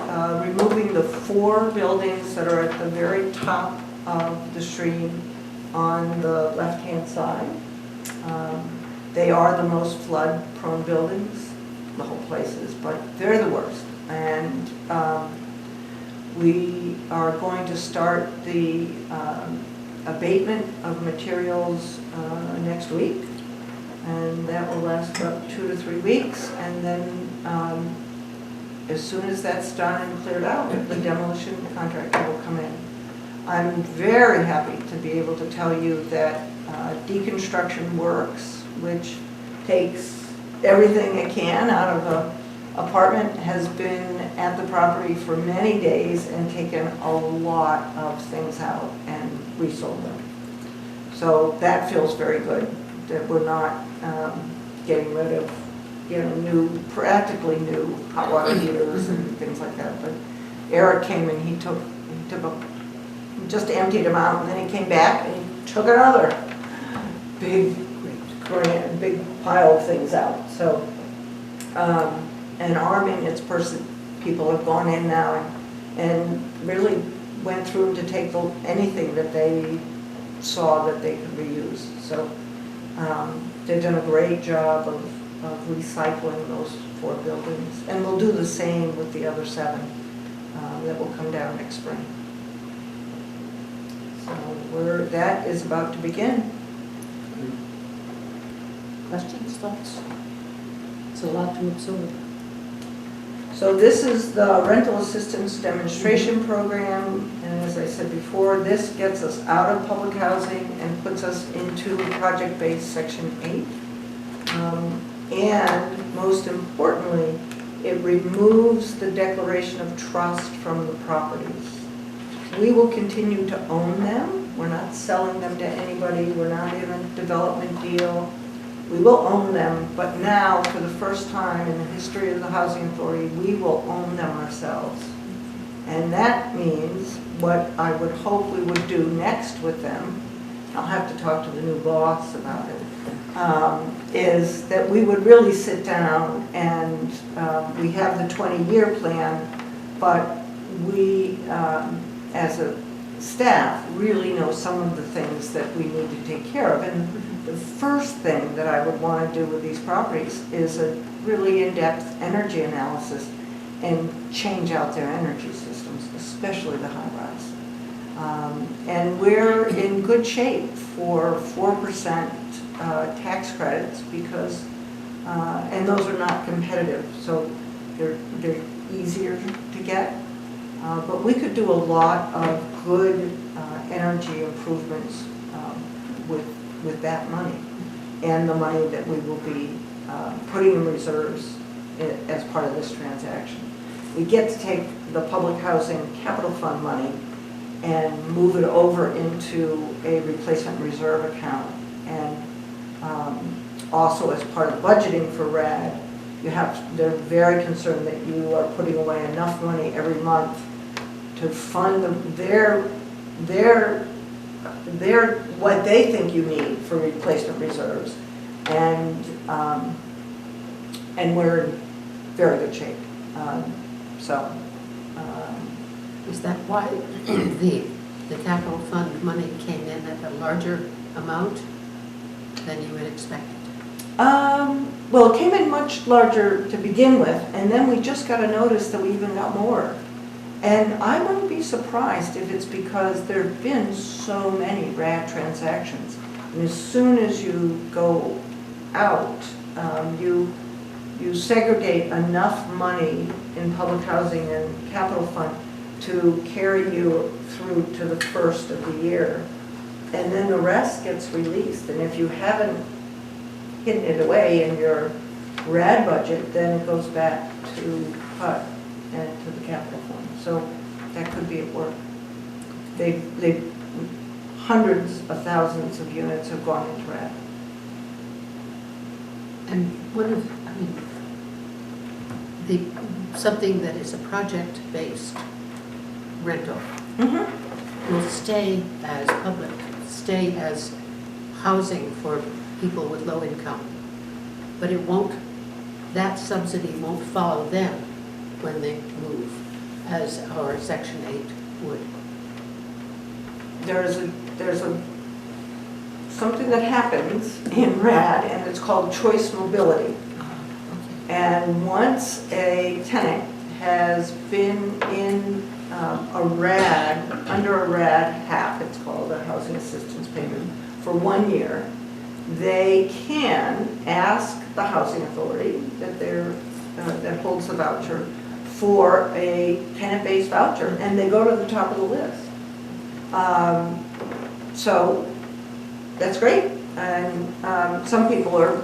removing the 4 buildings that are at the very top of the stream on the left-hand side. They are the most flood-prone buildings, the whole place is, but they're the worst. And we are going to start the abatement of materials next week, and that will last about 2 to 3 weeks. And then as soon as that's done and cleared out, the demolition contractor will come in. I'm very happy to be able to tell you that Deconstruction Works, which takes everything it can out of an apartment, has been at the property for many days and taken a lot of things out and resold them. So that feels very good, that we're not getting rid of, you know, practically new hot water heaters and things like that. But Eric came and he just emptied them out, and then he came back and he took another big pile of things out. So, and our maintenance people have gone in now and really went through to take anything that they saw that they could reuse. So they've done a great job of recycling those 4 buildings, and we'll do the same with the other 7 that will come down next spring. So that is about to begin. Questions, thoughts? It's a lot to absorb. So this is the rental assistance demonstration program, and as I said before, this gets us out of public housing and puts us into project-based Section 8. And most importantly, it removes the declaration of trust from the properties. We will continue to own them. We're not selling them to anybody. We're not in a development deal. We will own them, but now, for the first time in the history of the Housing Authority, we will own them ourselves. And that means what I would hope we would do next with them, I'll have to talk to the new boss about it, is that we would really sit down and we have the 20-year plan, but we, as a staff, really know some of the things that we need to take care of. And the first thing that I would want to do with these properties is a really in-depth energy analysis and change out their energy systems, especially the high-rise. And we're in good shape for 4% tax credits because, and those are not competitive, so they're easier to get. But we could do a lot of good energy improvements with that money and the money that we will be putting in reserves as part of this transaction. We get to take the public housing capital fund money and move it over into a replacement reserve account. And also as part of budgeting for RAD, they're very concerned that you are putting away enough money every month to fund their what they think you need for replacement reserves, and we're in very good shape. Is that why the capital fund money came in at a larger amount than you had expected? Well, it came in much larger to begin with, and then we just got a notice that we even got more. And I wouldn't be surprised if it's because there have been so many RAD transactions. And as soon as you go out, you segregate enough money in public housing and capital fund to carry you through to the first of the year. And then the rest gets released. And if you haven't hidden it away in your RAD budget, then it goes back to HUD and to the capital fund. So that could be at work. Hundreds of thousands of units have gone into RAD. And one of, something that is a project-based rental will stay as housing for people with low income. But that subsidy won't follow them when they move, as our Section 8 would. There's something that happens in RAD, and it's called choice mobility. And once a tenant has been in under a RAD HAP, it's called a housing assistance payment, for 1 year, they can ask the housing authority that holds the voucher for a tenant-based voucher, and they go to the top of the list. So that's great, and some people are,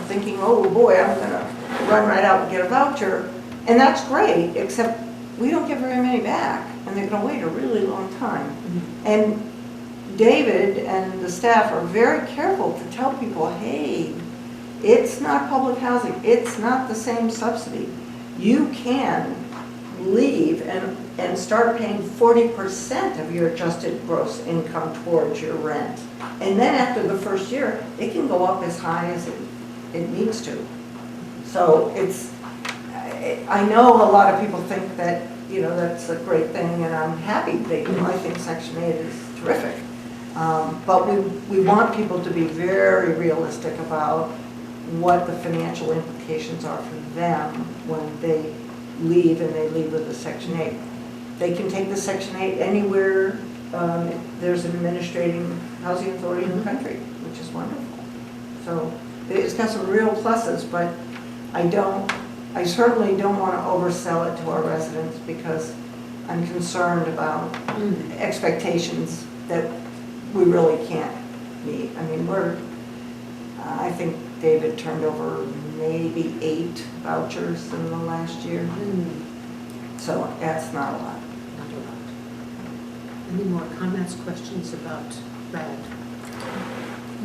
thinking, oh boy, I'm gonna run right out and get a voucher, and that's great, except we don't get very many back, and they're gonna wait a really long time. And David and the staff are very careful to tell people, hey, it's not public housing, it's not the same subsidy. You can leave and start paying 40% of your adjusted gross income towards your rent. And then after the first year, it can go up as high as it needs to. So I know a lot of people think that, that's a great thing, and I'm happy they do. I think Section 8 is terrific. But we want people to be very realistic about what the financial implications are for them when they leave, and they leave with a Section 8. They can take the Section 8 anywhere there's an administrating housing authority in the country, which is wonderful. So it's got some real pluses, but I certainly don't want to oversell it to our residents, because I'm concerned about expectations that we really can't meet. I mean, I think David turned over maybe 8 vouchers in the last year. So that's not a lot. Not a lot. Any more comments, questions about RAD?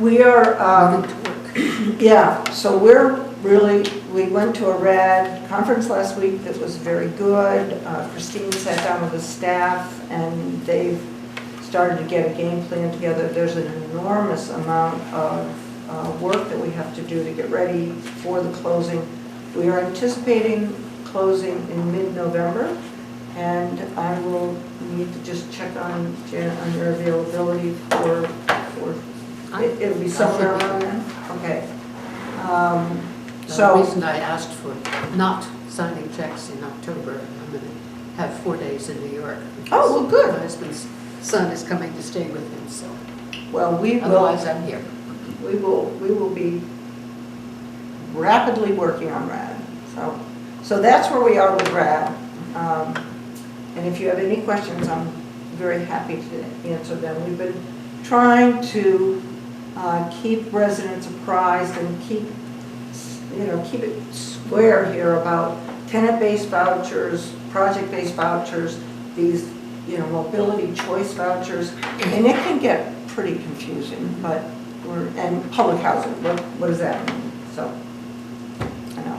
We are, Moving to work. yeah, so we went to a RAD conference last week that was very good. Christine sat down with the staff, and they've started to get a game plan together. There's an enormous amount of work that we have to do to get ready for the closing. We are anticipating closing in mid-November, and I will need to just check on Janet on your availability for it'll be somewhere around then? Okay. The reason I asked for not signing checks in October, I'm going to have 4 days in New York. Oh, well, good. My husband's son is coming to stay with him, so Well, otherwise I'm here. We will be rapidly working on RAD. So that's where we are with RAD. And if you have any questions, I'm very happy to answer them. We've been trying to keep residents apprised and keep it square here about tenant-based vouchers, project-based vouchers, these mobility choice vouchers, and it can get pretty confusing, but and public housing, what does that mean? So, I know.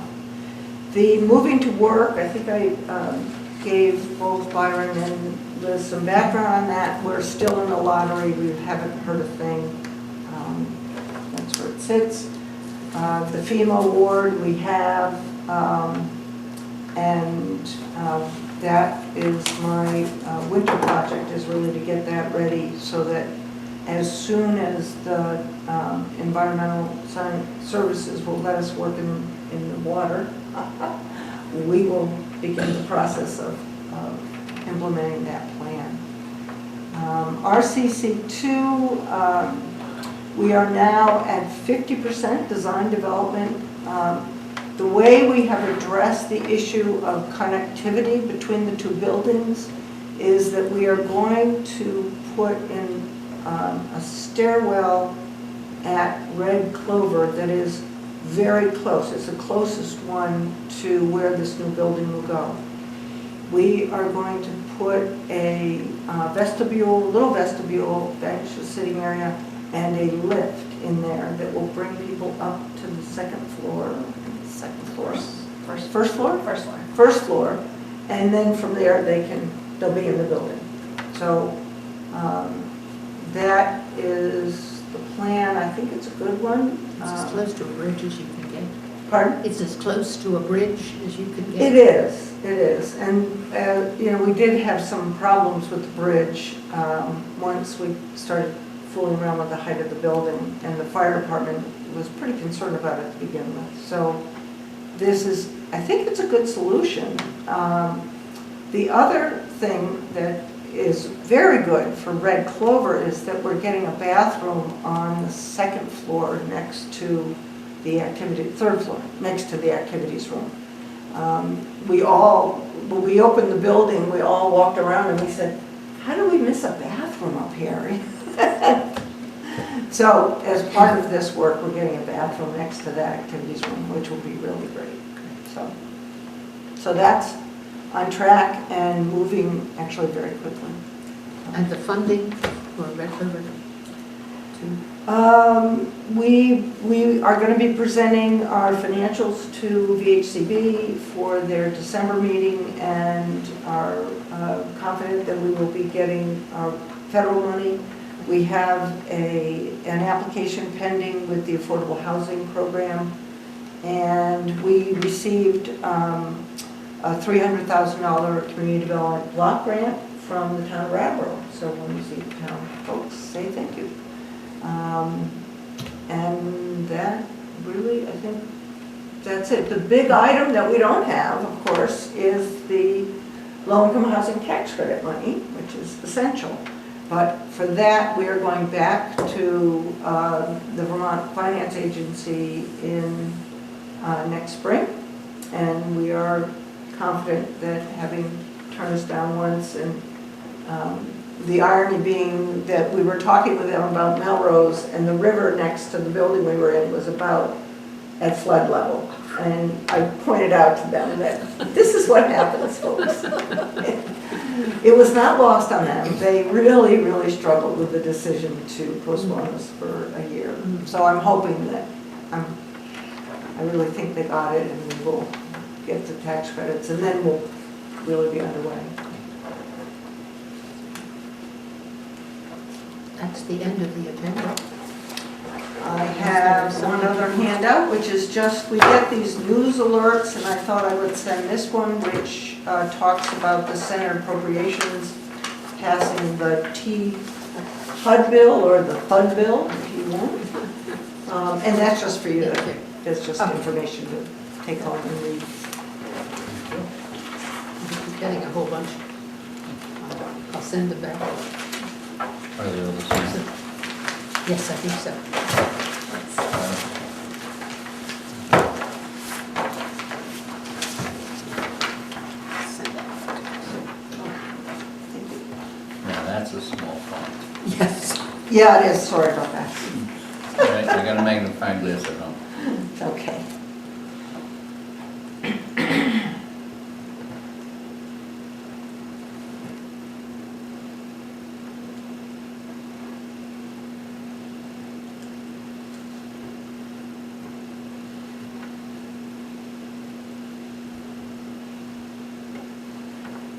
The moving to work, I think I gave both Byron and Liz some background on that. We're still in the lottery, we haven't heard a thing. That's where it sits. The FEMA award we have, and that is my winter project, is really to get that ready so that as soon as the environmental services will let us work in the water, we will begin the process of implementing that plan. RCC2, we are now at 50% design development. The way we have addressed the issue of connectivity between the two buildings is that we are going to put in a stairwell at Red Clover that is very close. It's the closest one to where this new building will go. We are going to put a vestibule, little vestibule, bench, a sitting area, and a lift in there that will bring people up to the second floor. First floor? First floor. First floor, and then from there they'll be in the building. So that is the plan. I think it's a good one. It's as close to a bridge as you can get. Pardon? It's as close to a bridge as you can get. It is, and you know, we did have some problems with the bridge once we started fooling around with the height of the building, and the fire department was pretty concerned about it to begin with. So this is, I think it's a good solution. The other thing that is very good for Red Clover is that we're getting a bathroom on the second floor next to the third floor, next to the activities room. When we opened the building, we all walked around and we said, how do we miss a bathroom up here? So as part of this work, we're getting a bathroom next to the activities room, which will be really great. So that's on track and moving actually very quickly. And the funding for Red Clover too? We are going to be presenting our financials to VHCB for their December meeting, and are confident that we will be getting our federal money. We have an application pending with the Affordable Housing Program, and we received a $300,000 community development block grant from the town of Brattleboro. So when you see town folks, say thank you. And that really, I think that's it. The big item that we don't have, of course, is the low-income housing tax credit money, which is essential. But for that, we are going back to the Vermont Finance Agency in next spring. And we are confident that, having turned us down once, and the irony being that we were talking with them about Melrose, and the river next to the building we were in was about at flood level. And I pointed out to them that this is what happens, folks. It was not lost on them. They really, really struggled with the decision to postpone us for a year. So I'm hoping that, I really think they got it, and we will get the tax credits, and then we'll really be underway. That's the end of the agenda. I have one other handout, which is just, we get these news alerts, and I thought I would send this one, which talks about the Senate appropriations passing the HUD bill, or the FUD bill, if you want. And that's just for you. It's just information to take home and read. I'm getting a whole bunch. I'll send them back. Are they all the same? Yes, I think so. Now, that's a small font. Yes. Yeah, it is, sorry about that. All right, I got a magnifying glass at home. It's okay.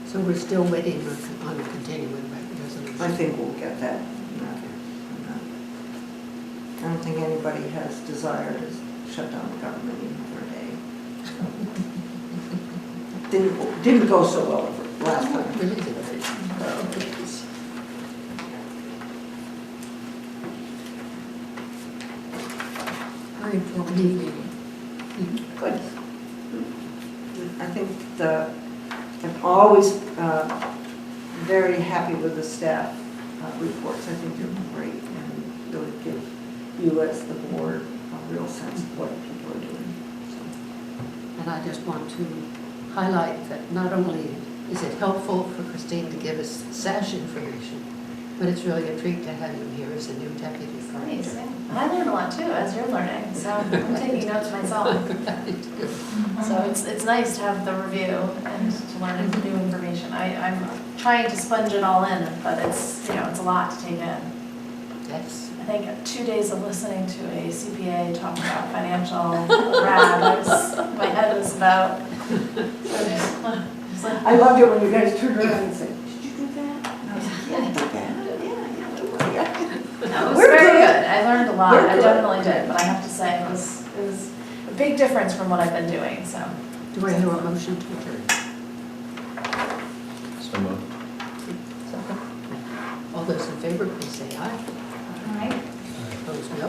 So we're still waiting on a continuing resolution. I think we'll get that. I don't think anybody has desire to shut down the government even for a day. Didn't go so well last time. Really did it. Time for meeting. Good. I think I'm always very happy with the staff reports. I think they're great and really give you as the board a real sense of what people are doing. So. And I just want to highlight that not only is it helpful for Christine to give us SASH information? But it's really a treat to have you here as a new deputy Nice. director. I learned a lot too, as you're learning, so I'm taking notes myself. So it's nice to have the review and to learn new information. I'm trying to sponge it all in, but it's, it's a lot to take in. Yes. I think 2 days of listening to a CPA talk about financial rad, my head was about. It's like, I loved it when you guys turned around and said, did you do that? And I was like, yeah, I did that. Yeah. no, it was We're very good. good. I learned a lot. We're I good. definitely did, but I have to say it was a big difference from what I've been doing. So. Do I hear a motion to adjourn? So moved. Second? All those in favor, please say aye. All right. Opposed, no.